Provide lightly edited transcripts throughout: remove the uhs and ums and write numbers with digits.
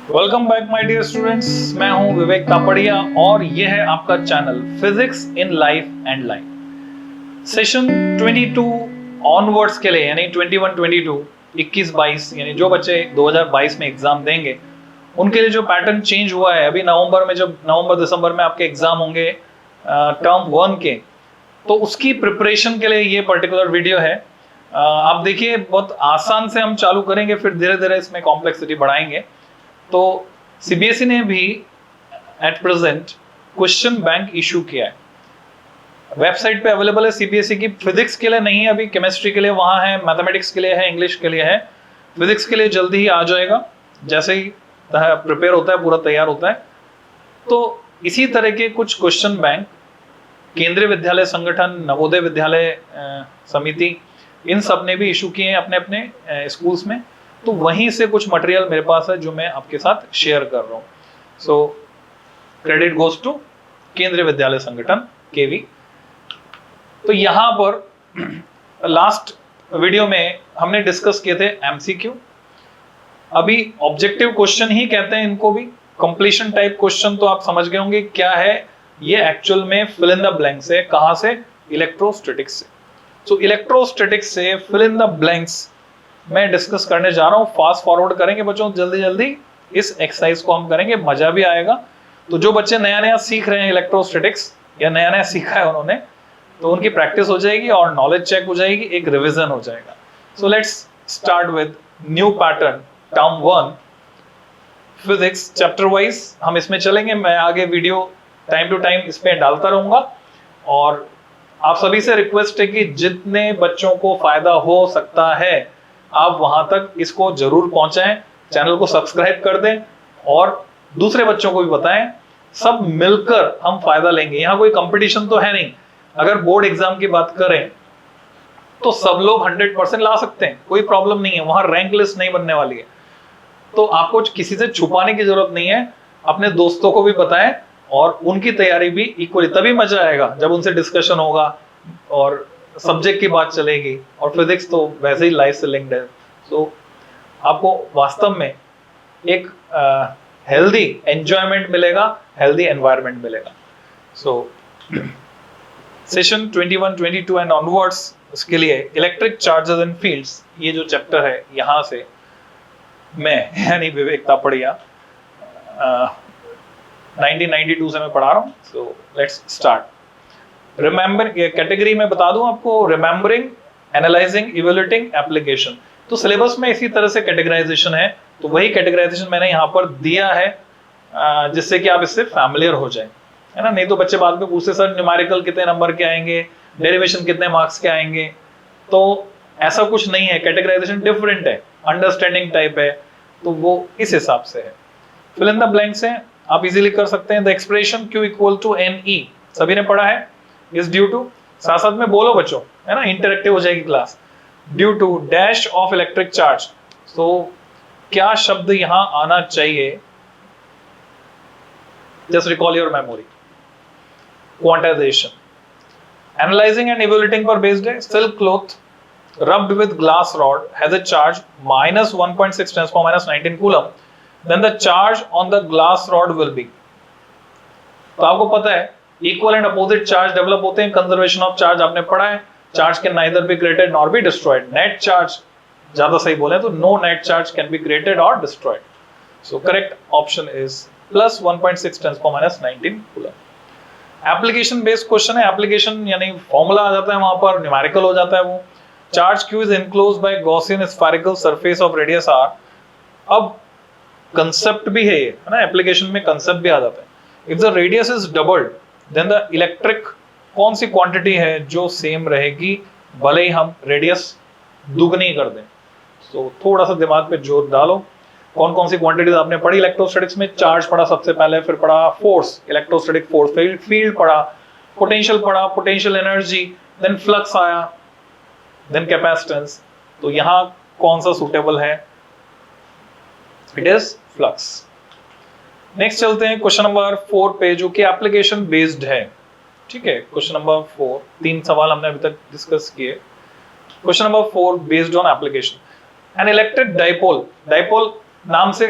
Welcome back my dear students, मैं हूं विवेक तापड़िया और यह है आपका channel physics in life and life. Session 22 onwards के लिए यानी 21 22 21 22 यानी जो बच्चे 2022 में एग्जाम देंगे उनके लिए जो पैटर्न चेंज हुआ है। अभी नवंबर में जब नवंबर दिसंबर में आपके एग्जाम होंगे टर्म 1 के, तो उसकी प्रिपरेशन के लिए ये पर्टिकुलर वीडियो है। आप देखिए, बहुत आसान से हम चालू करेंगे, फिर धीरे धीरे इसमें कॉम्प्लेक्सिटी बढ़ाएंगे। तो सीबीएसई ने भी at present question bank issue किया है, वेबसाइट पे अवेलेबल है। सीबीएसई की फिजिक्स के लिए नहीं है, अभी केमिस्ट्री के लिए वहां है, मैथमेटिक्स के लिए है, इंग्लिश के लिए है। फिजिक्स के लिए जल्दी ही आ जाएगा, जैसे ही प्रिपेयर होता है, पूरा तैयार होता है। तो इसी तरह के कुछ क्वेश्चन बैंक केंद्रीय विद्यालय संगठन, नवोदय विद्यालय समिति, इन सब ने भी इशू किए हैं अपने अपने स्कूल्स में। तो वहीं से कुछ मटेरियल मेरे पास है जो मैं आपके साथ शेयर कर रहा हूँ। सो क्रेडिट गोज टू केंद्रीय विद्यालय संगठन केवी। तो यहां पर लास्ट वीडियो में हमने डिस्कस किए थे एमसीक्यू। अभी ऑब्जेक्टिव क्वेश्चन ही कहते हैं इनको भी, कंप्लीशन टाइप क्वेश्चन। तो आप समझ गए होंगे क्या है ये। एक्चुअल में फिल इन द ब्लैंक्स है। कहां से? इलेक्ट्रोस्टैटिक्स से। तो इलेक्ट्रोस्टैटिक्स से फिल इन द ब्लैंक्स मैं डिस्कस करने जा रहा हूं। फास्ट फॉरवर्ड करेंगे बच्चों, जल्दी जल्दी इस एक्सरसाइज को हम करेंगे, मजा भी आएगा। तो जो बच्चे नया नया सीख रहे हैं इलेक्ट्रोस्टैटिक्स या नया नया सीखा है उन्होंने, तो उनकी प्रैक्टिस हो जाएगी और नॉलेज चेक हो जाएगी, एक रिवीजन हो जाएगा। So let's start with new pattern term 1 physics chapter wise हम इसमें चलेंगे। मैं आगे वीडियो टाइम टू टाइम इस पे डालता रहूंगा और आप सभी से रिक्वेस्ट है कि जितने बच्चों को फायदा हो सकता है आप वहां तक इसको जरूर पहुंचाएं, चैनल को सब्सक्राइब कर दें और दूसरे बच्चों को भी बताएं। सब मिलकर हम फायदा लेंगे। यहाँ कोई कंपटीशन तो है नहीं। अगर बोर्ड एग्जाम की बात करें तो सब लोग 100% ला सकते हैं, कोई प्रॉब्लम नहीं है। वहां रैंक लिस्ट नहीं बनने वाली है, तो आपको किसी से छुपाने की जरूरत नहीं है। अपने दोस्तों को भी बताएं और उनकी तैयारी भी इक्वली, तभी मजा आएगा जब उनसे डिस्कशन होगा और सब्जेक्ट की बात चलेगी। और फिजिक्स तो वैसे ही लाइफ से लिंक्ड है। सो आपको वास्तव में एक हेल्दी एंजॉयमेंट मिलेगा, हेल्दी एनवायरनमेंट मिलेगा। सो सेशन 21 22 एंड ऑनवर्ड्स, इसके लिए इलेक्ट्रिक चार्जेस एंड फील्ड्स, ये जो चैप्टर है यहां से मैं यानी विवेक तापड़िया 1992 से मैं पढ़ा रहा हूं। So let's start. Remember category में बता दूं आपको, रिमेंबरिंग, एनालाइजिंग, इवैल्यूएटिंग, एप्लीकेशन। तो सिलेबस में इसी तरह से कैटेगराइजेशन है, तो वही कैटेगराइजेशन मैंने यहाँ पर दिया है जिससे कि आप इससे फैमिलियर हो जाए, है ना। नहीं तो बच्चे बाद में पूछते सर न्यूमेरिकल कितने नंबर के आएंगे, डेरिवेशन कितने मार्क्स के आएंगे। तो ऐसा कुछ नहीं है, कैटेगराइजेशन डिफरेंट है, अंडरस्टैंडिंग टाइप है, तो वो इस हिसाब से है। फिल इन द ब्लैंक्स है, आप इजीली कर सकते हैं। The expression Q equal to NE सभी ने पढ़ा है। इज ड्यू टू, साथ साथ में बोलो बच्चों, है ना, इंटरेक्टिव हो जाएगी class. Due to dash of electric charge. तो क्या शब्द यहां आना चाहिए? Just recall your memory. Quantisation. Analysing and evaluating पर बेस्ड है। Silk cloth rubbed with glass rod has a charge minus 1.6 10 to minus 19 coulomb, then the charge on the glass rod will be। तो आपको पता है equal and opposite charge develop होते हैं। Conservation of charge आपने पढ़ा है। Charge can neither be created nor be destroyed. Net charge, ज्यादा सही बोले तो no net charge can be created और destroyed. So correct option is plus 1.6 10 to minus 19 coulomb. Application based question है। Application यानी फॉर्मूला आ जाता है वहां पर, न्यूमेरिकल हो जाता है वो। Charge Q is enclosed by Gaussian spherical surface of radius r। अब कंसेप्ट भी है ये, है ना, एप्लीकेशन में कंसेप्ट भी आ जाता है। If the radius is doubled then the electric, कौन सी क्वांटिटी है जो सेम रहेगी भले ही हम रेडियस दुगनी कर दें। तो थोड़ा सा दिमाग पे जोर डालो। कौन कौन सी क्वांटिटीज आपने पढ़ी इलेक्ट्रोस्टैटिक्स में? चार्ज पढ़ा सबसे पहले, फिर पढ़ा फोर्स, इलेक्ट्रोस्टैटिक फोर्स, फील्ड पढ़ा, पोटेंशियल पढ़ा, पोटेंशियल एनर्जी, देन फ्लक्स आया, देन कैपेसिटेंस। तो यहां कौन सा सुटेबल है? It is flux. नेक्स्ट चलते हैं क्वेश्चन नंबर 4 पे, जो कि एप्लीकेशन बेस्ड है। ठीक है, क्वेश्चन नंबर 4, 3 सवाल हमने अभी तक डिस्कस किए। Question number 4 based on application. An electric dipole, dipole नाम से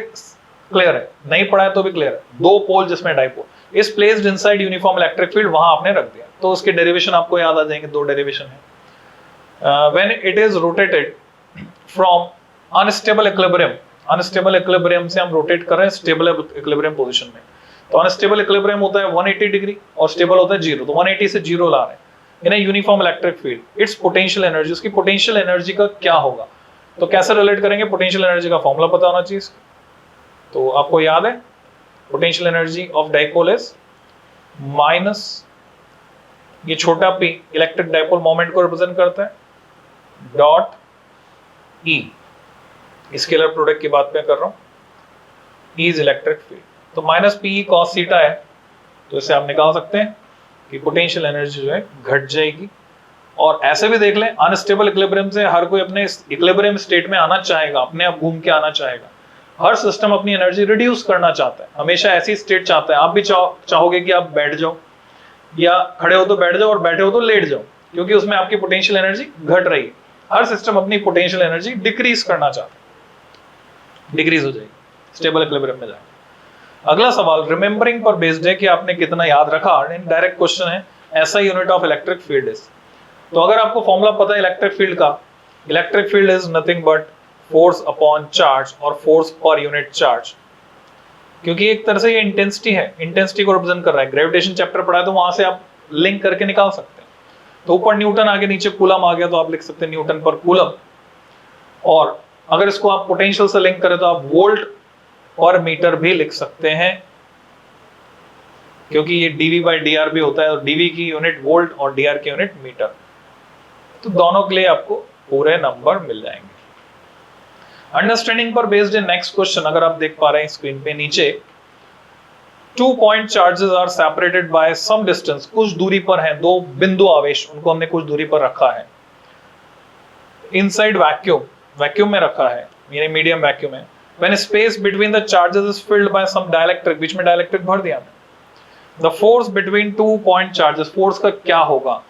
क्लियर है, नहीं पढ़ा है तो भी क्लियर है। दो पोल जिसमें dipole is placed inside uniform electric field, वहां आपने रख दिया तो उसके डेरिवेशन आपको याद आ जाएंगे, दो डेरिवेशन है। When it is rotated from unstable equilibrium, unstable equilibrium से हम रोटेट कर रहे हैं स्टेबल इक्विलिब्रियम पोजीशन में। तो अनस्टेबल इक्विलिब्रियम होता है 180 डिग्री और स्टेबल होता है 0, तो 180 से 0 ला रहे हैं in a uniform electric field. Its potential energy, उसकी पोटेंशियल एनर्जी का क्या होगा, तो कैसे रिलेट करेंगे, पोटेंशियल एनर्जी का फॉर्मूला पता होना चाहिए। तो आपको याद है potential energy of dipole is minus ये छोटा p इलेक्ट्रिक डाइपोल मोमेंट को रिप्रेजेंट करता है डॉट E, स्केलर प्रोडक्ट की बात मैं कर रहा हूं, E इज इलेक्ट्रिक फील्ड। तो माइनस पी कॉस थीटा है, तो इसे आप निकाल सकते हैं कि पोटेंशियल एनर्जी जो है घट जाएगी। और ऐसे भी देख लें अनस्टेबल इक्विलिब्रियम से हर कोई अपने इक्विलिब्रियम स्टेट में आना चाहेगा, अपने आप घूम के आना चाहेगा। हर सिस्टम अपनी एनर्जी रिड्यूस करना चाहता है, हमेशा ऐसी स्टेट चाहता है। आप भी चाहोगे कि आप बैठ जाओ, या खड़े हो तो बैठ जाओ और बैठे हो तो लेट जाओ, क्योंकि उसमें आपकी पोटेंशियल एनर्जी घट रही है। हर सिस्टम अपनी पोटेंशियल एनर्जी डिक्रीज करना चाहता है, डिक्रीज हो जाएगी, स्टेबल इक्विलिब्रियम में जाएगा। अगला सवाल रिमेंबरिंग पर बेस्ड है कि आपने कितना याद रखा। डायरेक्ट क्वेश्चन है ऐसा unit of electric field is. तो अगर आपको फॉर्मूला पता है इलेक्ट्रिक फील्ड का, electric field is nothing but force upon charge और फोर्स पर यूनिट चार्ज, क्योंकि एक तरह से ये इंटेंसिटी है, इंटेंसिटी को रिप्रेजेंट कर रहा है। ग्रेविटेशन चैप्टर पढ़ा है तो वहां से आप लिंक करके निकाल सकते हैं। तो ऊपर न्यूटन आगे नीचे कूलम आ गया, तो आप लिख सकते हैं न्यूटन पर कूलम। और अगर इसको आप पोटेंशियल से लिंक करें तो आप वोल्ट पर मीटर भी लिख सकते हैं, क्योंकि ये dV/dr भी होता है और dV की यूनिट वोल्ट और dr की यूनिट मीटर। तो दोनों के लिए आपको पूरे नंबर मिल जाएंगे। अंडरस्टैंडिंग पर बेस्ड है नेक्स्ट क्वेश्चन, अगर आप देख पा रहे हैं स्क्रीन पे नीचे, 2 point charges are separated by some distance, कुछ दूरी पर हैं दो बिंदु आवेश, उनको हमने कुछ दूरी पर रखा है। इनसाइड वैक्यूम, वैक्यूम में रखा है, यानी मीडियम वैक्यूम है। When space between the charges is filled by some dielectric, बीच में डाइलेक्ट्रिक भर दिया हमने। The force between 2 point charges, force का क्या होगा,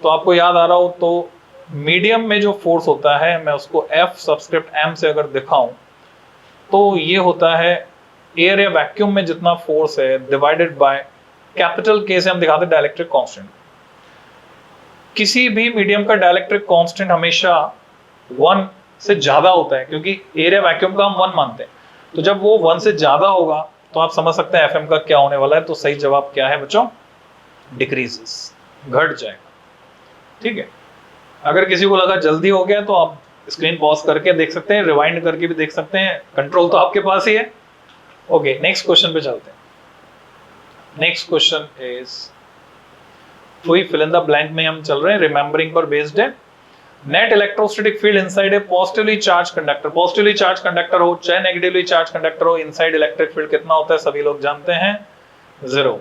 तो आपको याद आ रहा हो तो मीडियम में जो फोर्स होता है, मैं उसको F सबस्क्रिप्ट M से अगर दिखाऊं तो ये होता है एयर या वैक्यूम में जितना फोर्स है डिवाइडेड बाय कैपिटल K से हम दिखाते हैं डाइलेक्ट्रिक कांस्टेंट। किसी भी मीडियम का डाइलेक्ट्रिक कांस्टेंट हमेशा 1 से ज्यादा होता है, क्योंकि एयर या वैक्यूम का हम 1 मानते हैं। तो जब वो 1 से ज्यादा होगा तो आप समझ सकते हैं FM का क्या होने वाला है। तो सही जवाब क्या है बच्चों, डिक्रीजेस, घट जाएगा। ठीक है, अगर किसी को लगा जल्दी हो गया तो आप स्क्रीन पॉज करके देख सकते हैं, रिवाइंड करके भी देख सकते हैं, कंट्रोल तो आपके पास ही है। ओके, नेक्स्ट क्वेश्चन पे चलते हैं। नेक्स्ट क्वेश्चन इज वही फिल इन द ब्लैंक में हम चल रहे हैं, रिमेंबरिंग पर बेस्ड है। Net electrostatic field inside a positively charge conductor, positively charge conductor हो चाहे नेगेटिवली चार्ज कंडक्टर हो, इनसाइड इलेक्ट्रिक फील्ड कितना होता है सभी लोग जानते हैं, 0।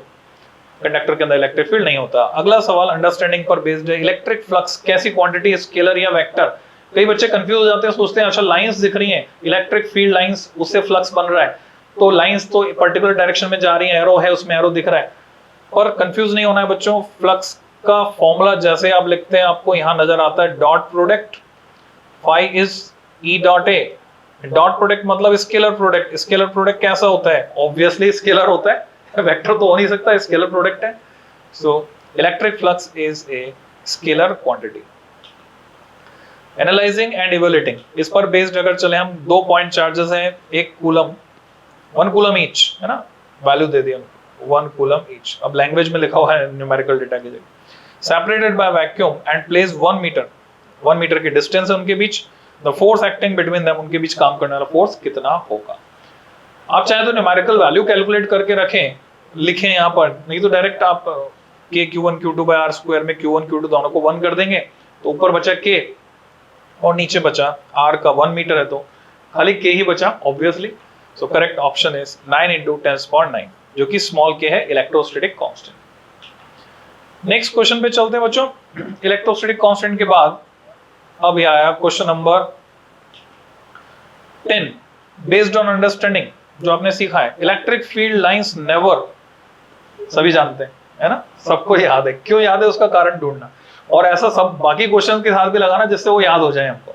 कंडक्टर के अंदर इलेक्ट्रिक फील्ड नहीं होता। अगला सवाल अंडरस्टैंडिंग पर बेस्ड है। इलेक्ट्रिक फ्लक्स कैसी क्वांटिटी, स्केलर या वेक्टर। कई बच्चे कंफ्यूज हो जाते हैं, सोचते हैं अच्छा लाइंस दिख रही हैं, इलेक्ट्रिक फील्ड लाइंस, उससे फ्लक्स बन रहा है, तो लाइंस तो पर्टिकुलर डायरेक्शन में जा रही है, एरो है उसमें एरो दिख रहा है। और कंफ्यूज नहीं होना है बच्चों, फ्लक्स का फॉर्मूला जैसे आप लिखते हैं आपको यहां नजर आता है, dot product phi is E dot A. Dot product मतलब स्केलर प्रोडक्ट। स्केलर प्रोडक्ट कैसा होता है, ऑब्वियसली स्केलर होता है, वेक्टर तो हो नहीं सकता, स्केलर प्रोडक्ट है। So electric flux is a scalar quantity. Analysing and evaluating, इस पर बेस्ड अगर चले हम, 2 पॉइंट चार्जेस हैं, 1 कूलम, 1 कूलम ईच, है ना, वैल्यू दे दिया 1 कूलम ईच। अब लैंग्वेज में लिखा हुआ है न्यूमेरिकल डेटा की जगह। Separated by vacuum and place 1 metre, 1 metre की डिस्टेंस है उनके बीच। The force acting between them, उनके बीच काम करने वाला फोर्स कितना होगा। आप चाहे तो न्यूमेरिकल वैल्यू कैलकुलेट करके रखें, लिखें यहाँ पर, नहीं तो डायरेक्ट आप k q1 q2 by r square में q1 q2 दोनों को 1 कर देंगे, तो ऊपर बचा k और नीचे बचा r का 1 मीटर है, तो खाली k ही बचा obviously. So correct option is 9 × 10⁹, जो कि स्मॉल k है, इलेक्ट्रोस्टैटिक कांस्टेंट। नेक्स्ट क्वेश्चन पे चलते हैं बच्चों। इलेक्ट्रोस्टैटिक कांस्टेंट के बाद अब ये आया question number 10, based on understanding, जो आपने सीखा है। इलेक्ट्रिक फील्ड लाइंस नेवर, सभी जानते हैं, है ना, सबको याद है। क्यों याद है उसका कारण ढूंढना, और ऐसा सब बाकी क्वेश्चन के साथ भी लगाना जिससे वो याद हो जाए हमको।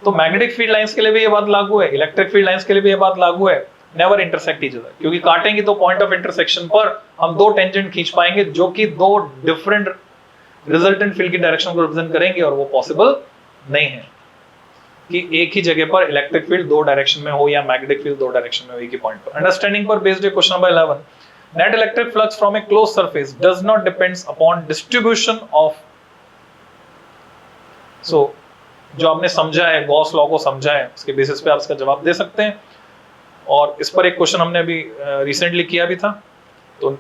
तो मैग्नेटिक फील्ड लाइंस के लिए भी ये बात लागू है, इलेक्ट्रिक फील्ड लाइंस के लिए भी ये बात लागू है। नेवर इंटरसेक्ट ईच अदर, क्योंकि काटेंगे तो पॉइंट ऑफ इंटरसेक्शन पर हम दो टेंजेंट खींच पाएंगे जो कि दो डिफरेंट रिजल्टेंट फील्ड की डायरेक्शन को रिप्रेजेंट करेंगे, और वो पॉसिबल नहीं है कि एक ही जगह पर इलेक्ट्रिक फील्ड दो डायरेक्शन में हो या मैग्नेटिक फील्ड दो डायरेक्शन में हो एक ही पॉइंट पर। अंडरस्टैंडिंग पर बेस्ड है question number 11, net electric flux from a close surface does not depends upon distribution of, so जो आपने समझा है, गॉस लॉ को समझा है, उसके बेसिस पे आप इसका जवाब दे सकते हैं। और इस पर एक क्वेश्चन हमने अभी रिसेंटली किया भी था, तो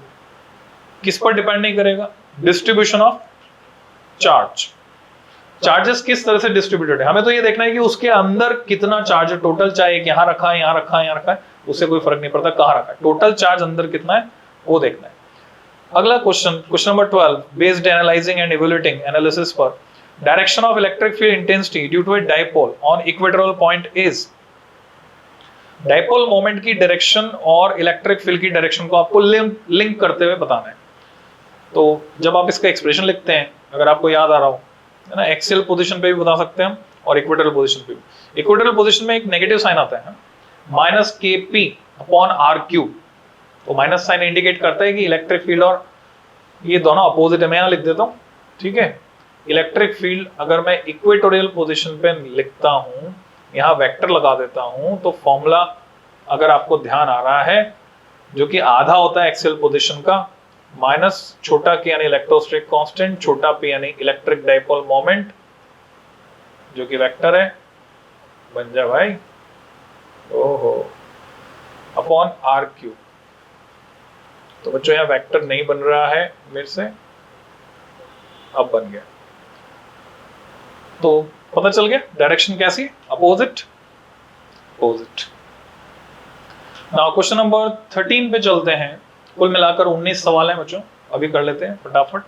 किस पर डिपेंड नहीं करेगा, डिस्ट्रीब्यूशन ऑफ चार्ज, चार्जेस किस तरह से डिस्ट्रीब्यूटेड है, हमें तो ये देखना है कि उसके अंदर कितना चार्ज है टोटल, चाहे यहां रखा है, यहां रखा है, यहां रखा है, उससे कोई फर्क नहीं पड़ता कहां रखा है, टोटल चार्ज अंदर कितना है वो देखना है। अगला question, question number 12, based analysing and evaluating analysis पर direction of electric field intensity due to a dipole on equatorial point is, dipole moment की डायरेक्शन और इलेक्ट्रिक फील्ड की डायरेक्शन को आपको लिंक करते हुए बताना है। तो जब आप इसका एक्सप्रेशन लिखते हैं, अगर आपको याद आ रहा हो, है ना, एक्सियल पोजीशन पे भी बता सकते हैं हम और इक्वेटोरियल पोजीशन पे भी। इक्वेटोरियल पोजीशन में एक नेगेटिव साइन आता है माइनस KP अपॉन R3, तो माइनस साइन इंडिकेट करता है कि इलेक्ट्रिक फील्ड और ये दोनों अपोजिट है। मैं यहाँ लिख देता हूँ, ठीक है। इलेक्ट्रिक फील्ड अगर मैं इक्वेटोरियल पोजीशन पे लिखता हूँ, यहाँ वेक्टर लगा देता हूँ, तो फॉर्मूला अगर आपको ध्यान आ रहा है, जो कि आधा होता है एक्सियल पोजीशन का, माइनस छोटा k यानी इलेक्ट्रोस्टैटिक कांस्टेंट, छोटा p यानी इलेक्ट्रिक डाइपोल मोमेंट जो कि वेक्टर है, बन जा भाई, ओहो, अपॉन R3। तो बच्चों यहाँ वेक्टर नहीं बन रहा है मेरे से, अब बन गया, तो पता चल गया डायरेक्शन कैसी, opposite opposite. Now question number 13 पे चलते हैं। कुल मिलाकर 19 सवाल हैं बच्चों, अभी कर लेते हैं फटाफट।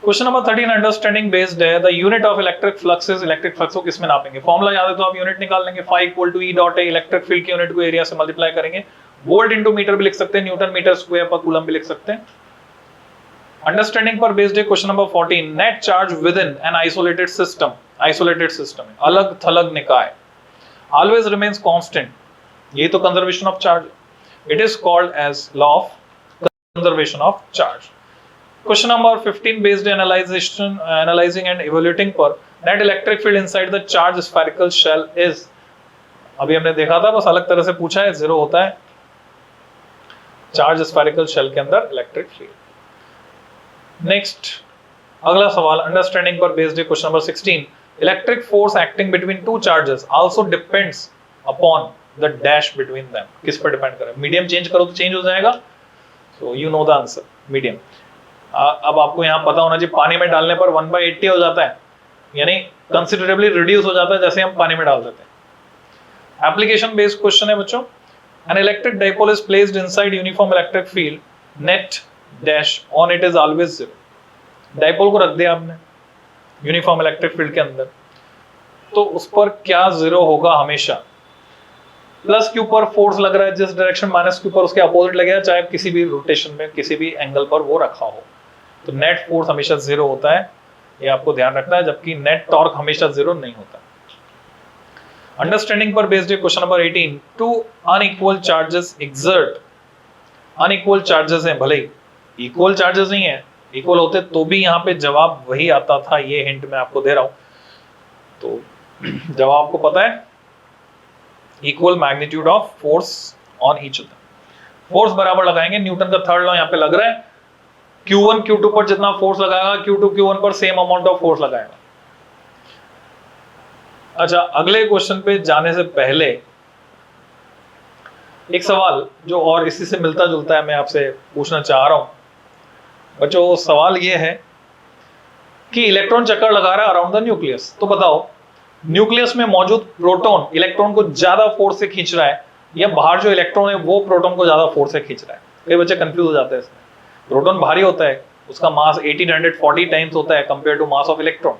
क्वेश्चन नंबर 13 अंडरस्टैंडिंग बेस्ड है, the unit of electric flux is, electric flux को किसमें नापेंगे, फॉर्मूला याद है तो आप यूनिट निकाल लेंगे, φ = E dot A, electric field की यूनिट को एरिया से मल्टीप्लाई करेंगे, वोल्ट इंटू मीटर भी लिख सकते हैं, न्यूटन मीटर स्क्वायर पर कूलम भी लिख सकते हैं। अंडरस्टैंडिंग पर बेस्ड है question number 14, net charge within an isolated system, isolated system है, अलग थलग निकाय, ऑलवेज रिमेन्स कांस्टेंट, ये तो conservation of charge, it is called as law of conservation of charge. Question number 15 based analysing and evaluating पर net electric field inside the charge spherical shell is, अभी हमने देखा था, बस अलग तरह से पूछा है, 0 होता है चार्ज स्फेरिकल शेल के अंदर इलेक्ट्रिक फील्ड। नेक्स्ट अगला सवाल, अंडरस्टैंडिंग पर बेस्ड है question number 16, electric force acting between two charges also depends upon the dash between them, किस पर डिपेंड करे, मीडियम चेंज करो तो चेंज हो जाएगा, so you know the answer, medium. अब आपको यहाँ पता होना चाहिए, पानी में डालने पर 1/80 हो जाता है, यानी कंसिडरेबली रिड्यूस हो जाता है जैसे हम पानी में डाल देते हैं। एप्लीकेशन बेस्ड क्वेश्चन है बच्चों, an electric dipole is placed inside uniform electric field, net dash on it is always 0, dipole को रख दिया आपने यूनिफॉर्म इलेक्ट्रिक फील्ड के अंदर, तो उस पर क्या 0 होगा हमेशा, प्लस के ऊपर फोर्स लग रहा है जिस डायरेक्शन, माइनस के ऊपर उसके अपोजिट लगेगा, चाहे किसी भी रोटेशन में किसी भी एंगल पर वो रखा हो, तो नेट फोर्स हमेशा 0 होता है, ये आपको ध्यान रखना है, जबकि नेट टॉर्क हमेशा 0 नहीं होता। अंडरस्टैंडिंग पर बेस्ड है question number 18, two unequal charges exert, unequal charges हैं, भले ही इक्वल चार्जेस नहीं है, इक्वल होते तो भी यहाँ पे जवाब वही आता था, ये हिंट मैं आपको दे रहा हूं, तो जवाब आपको पता है, equal magnitude of force on each other, force बराबर लगाएंगे, न्यूटन का थर्ड लॉ यहाँ पे लग रहा है, Q1 Q2 पर जितना फोर्स लगाएगा Q2 Q1 पर सेम अमाउंट ऑफ फोर्स लगाएगा। अच्छा, अगले क्वेश्चन पे जाने से पहले एक सवाल जो और इसी से मिलता जुलता है, मैं आपसे पूछना चाह रहा हूं बच्चों। सवाल ये है कि इलेक्ट्रॉन चक्कर लगा रहा है अराउंड द न्यूक्लियस, तो बताओ न्यूक्लियस में मौजूद प्रोटॉन इलेक्ट्रॉन को ज्यादा फोर्स से खींच रहा है, या बाहर जो इलेक्ट्रॉन है वो प्रोटॉन को ज्यादा फोर्स से खींच रहा है। कई बच्चे कंफ्यूज हो जाते हैं इसमें, प्रोटॉन भारी होता है, उसका मास 1840 टाइम्स होता है compare to mass of electron,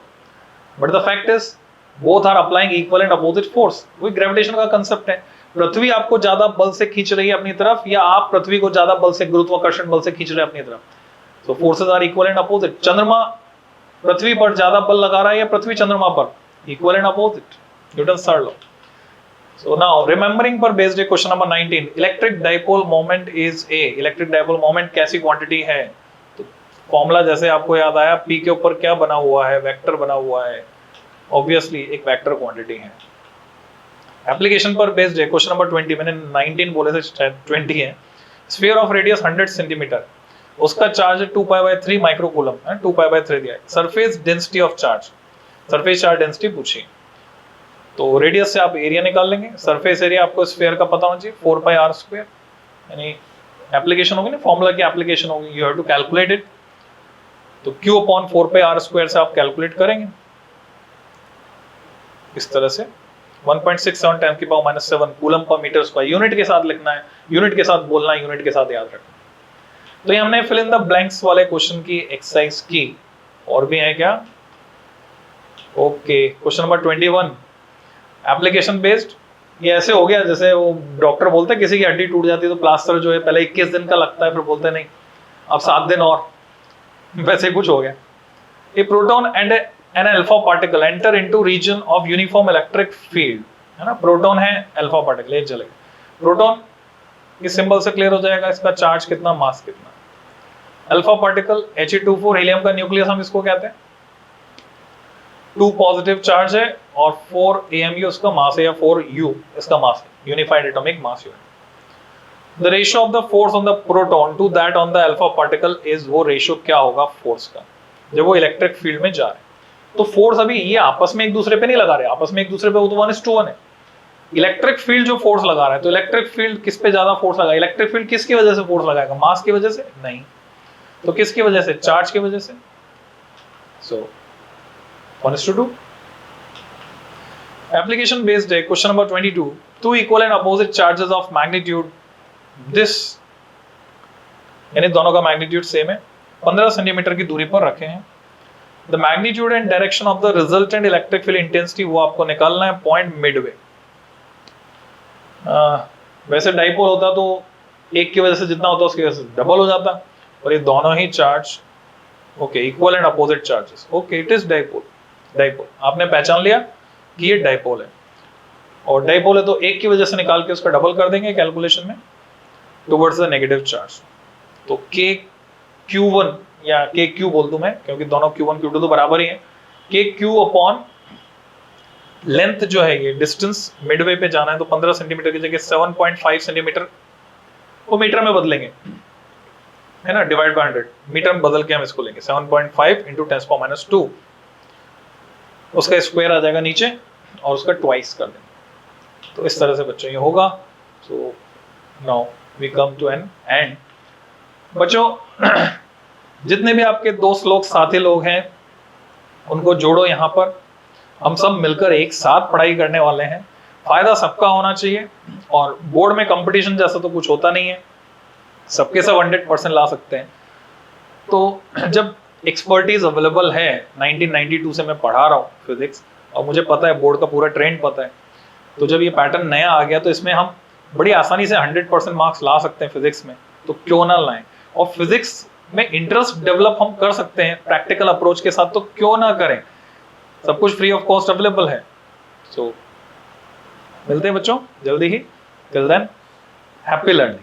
but the fact is both are applying equal and opposite force. वही ग्रेविटेशन का कंसेप्ट है, पृथ्वी आपको ज्यादा बल से खींच रही है अपनी तरफ, या आप पृथ्वी को ज्यादा बल से, गुरुत्वाकर्षण बल से खींच रहे हैं अपनी तरफ, so forces are equal and opposite. चंद्रमा पृथ्वी पर ज्यादा बल लगा रहा है या पृथ्वी चंद्रमा पर, equal and opposite, Newton third law. So now remembering पर based है question number 19, electric dipole moment is a, electric dipole moment कैसी क्वांटिटी है? तो फॉर्मूला जैसे आपको याद आया, पी के ऊपर क्या बना हुआ है, वेक्टर बना हुआ है, ऑब्वियसली एक वेक्टर क्वांटिटी है। एप्लीकेशन पर बेस्ड है क्वेश्चन नंबर 20, मैंने 19 बोले थे 20 है। स्फीयर ऑफ रेडियस 100 सेंटीमीटर, उसका चार्ज है 2π/3 माइक्रोकूलम है, 2π/3 दिया है। Surface density of charge, surface charge density पूछी, तो रेडियस से आप एरिया निकाल लेंगे। सरफेस एरिया आपको स्फीयर का पता होना चाहिए 4πr², यानी एप्लीकेशन होगी ना, फॉर्मूला की एप्लीकेशन होगी, you have to calculate it. तो Q/4πr² से आप कैलकुलेट करेंगे इस तरह से 1.67 10⁻⁻⁷ coulomb per metre square, unit के साथ लिखना है, यूनिट के साथ बोलना है, यूनिट के साथ याद रखना। तो ये हमने फिल इन द ब्लैंक्स वाले क्वेश्चन की एक्सरसाइज की, और भी है क्या? Okay, question number 21, application based. ये ऐसे हो गया जैसे वो डॉक्टर बोलते हैं किसी की हड्डी टूट जाती है तो प्लास्टर जो है पहले 21 दिन का लगता है, फिर बोलते नहीं अब 7 दिन और, वैसे कुछ हो गया। A proton and an alpha particle enter into region of uniform electric field, है ना, प्रोटॉन है अल्फा पार्टिकल, ये चलेगा। प्रोटॉन इस सिंबल से क्लियर हो जाएगा, इसका चार्ज कितना, मास कितना। अल्फा पार्टिकल He2 हीलियम का न्यूक्लियस हम इसको कहते हैं, 2 पॉजिटिव चार्ज है और 4 AMU उसका मास है, या 4U इसका मास है, unified atomic mass unit. The ratio of the force on the proton to that on the alpha particle is, वो रेशियो क्या होगा फोर्स का जब वो इलेक्ट्रिक फील्ड में जा रहे हैं। तो फोर्स अभी ये आपस में एक दूसरे पे नहीं लगा रहे, आपस में एक दूसरे पे वो तो 1:1 है। इलेक्ट्रिक फील्ड जो फोर्स लगा रहा है, तो इलेक्ट्रिक फील्ड किस पे ज्यादा फोर्स लगा, इलेक्ट्रिक फील्ड किसकी वजह से फोर्स लगाएगा, मास की वजह से नहीं, तो किसकी वजह से, चार्ज की वजह से। सो 1:2। एप्लीकेशन बेस्ड है question number 22, two equal and opposite charges of magnitude this, यानी दोनों का मैग्नीट्यूड सेम है, 15 सेंटीमीटर की दूरी पर रखे हैं। The magnitude and direction of the resultant electric field intensity, वो आपको निकालना है पॉइंट मिडवे। वैसे डाइपोल होता तो एक की वजह से जितना होता उसकी वजह से डबल हो जाता, और ये दोनों ही charge okay equal and opposite charges, okay it is dipole. Dipole आपने पहचान लिया कि ये डाइपोल है, और डाइपोल है तो एक की वजह से निकाल के उसका डबल कर देंगे कैलकुलेशन में टुवर्ड्स द नेगेटिव चार्ज। तो KQ1 या KQ बोल दूं मैं, क्योंकि दोनों Q1 Q2 तो बराबर ही है। KQ अपॉन लेंथ जो है, ये डिस्टेंस मिडवे पे जाना है, तो 15 सेंटीमीटर की जगह 7.5 सेंटीमीटर को मीटर में बदलेंगे, है ना, डिवाइड बाय 100, मीटर में बदल के हम इसको लेंगे 7.5 इंटू 10⁻², उसका स्क्वायर आ जाएगा नीचे और उसका ट्वाइस कर देंगे। तो इस तरह से बच्चों ये होगा। So now we come to an end. बच्चों जितने भी आपके दोस्त लोग, साथी लोग हैं, उनको जोड़ो यहाँ पर, हम सब मिलकर एक साथ पढ़ाई करने वाले हैं, फायदा सबका होना चाहिए। और बोर्ड में कंपटीशन जैसा तो कुछ होता नहीं है, सबके सब 100% ला सकते हैं। तो जब एक्सपर्टीज अवेलेबल है, 1992 से मैं पढ़ा रहा हूँ फिजिक्स, और मुझे पता है बोर्ड का पूरा ट्रेंड पता है, तो जब ये पैटर्न नया आ गया तो इसमें हम बड़ी आसानी से 100% मार्क्स ला सकते हैं फिजिक्स में, तो क्यों ना लाएं। और फिजिक्स में इंटरेस्ट डेवलप हम कर सकते हैं प्रैक्टिकल अप्रोच के साथ, तो क्यों ना करें, सब कुछ फ्री ऑफ कॉस्ट अवेलेबल है। सो मिलते हैं बच्चों जल्दी ही, टिल देन हैप्पी लर्निंग।